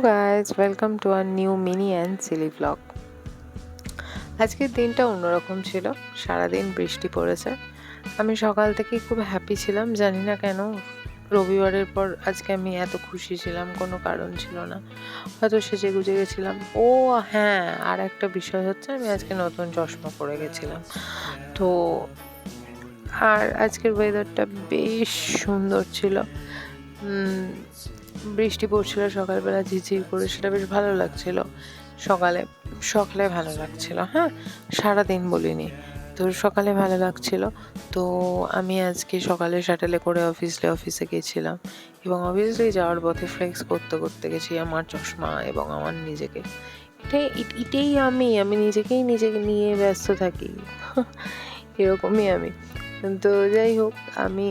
Guys, welcome to our new mini and silly blog. আজকের দিনটা অন্যরকম ছিল। সারাদিন বৃষ্টি পড়েছে। আমি সকাল থেকেই খুব হ্যাপি ছিলাম, জানি না কেন। রবিবারের পর আজকে আমি এত খুশি ছিলাম, কোনো কারণ ছিল না। হয়তো সেজে গুজে গেছিলাম। ও হ্যাঁ, আর একটা বিষয় হচ্ছে, আমি আজকে নতুন চশমা পরে গেছিলাম। তো আর আজকের ওয়েদারটা বেশ সুন্দর ছিল। বৃষ্টি পড়ছিল সকালবেলা, ঝিঝির করে, সেটা বেশ ভালো লাগছিল। সকালে সকালে ভালো লাগছিল, হ্যাঁ, সারাদিন বলিনি। তো সকালে ভালো লাগছিল। তো আমি আজকে সকালে শাটেলে করে অফিসে গেছিলাম, এবং অবভিয়াসলি যাওয়ার পথে ফ্লেক্স করতে করতে গেছি আমার চশমা এবং আমার নিজেকে। এটাই আমি নিজেকে নিয়ে ব্যস্ত থাকি। এরকমই আমি। তো যাই হোক, আমি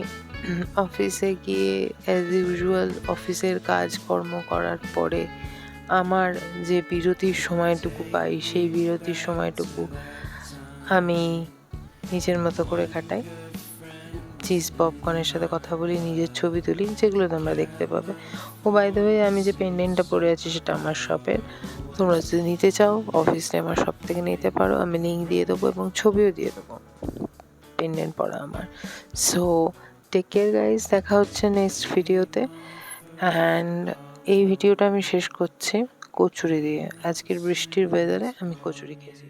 অফিসে গিয়ে অ্যাজ ইউজুয়াল অফিসের কাজকর্ম করার পরে আমার যে বিরতির সময়টুকু পাই, সেই বিরতির সময়টুকু আমি নিজের মতো করে কাটাই। চিজ পপকর্নের সাথে কথা বলি, নিজের ছবি তুলি, যেগুলো তোমরা দেখতে পাবে। ও বাই দ্য ওয়ে, আমি যে পেন্ডেন্টটা পরে আছি সেটা আমার শপের। তোমরা যদি নিতে চাও অবভিয়াসলি আমার শপ থেকে নিতে পারো, আমি লিঙ্ক দিয়ে দেবো এবং ছবিও দিয়ে দেবো পেন্ডেন্ট পরা আমার। সো টেক কেয়ার গাইজ, দেখা হচ্ছে নেক্সট ভিডিওতে। অ্যান্ড এই ভিডিওটা আমি শেষ করছি কচুরি দিয়ে। আজকের বৃষ্টির ওয়েদারে আমি কচুরি খেয়েছি।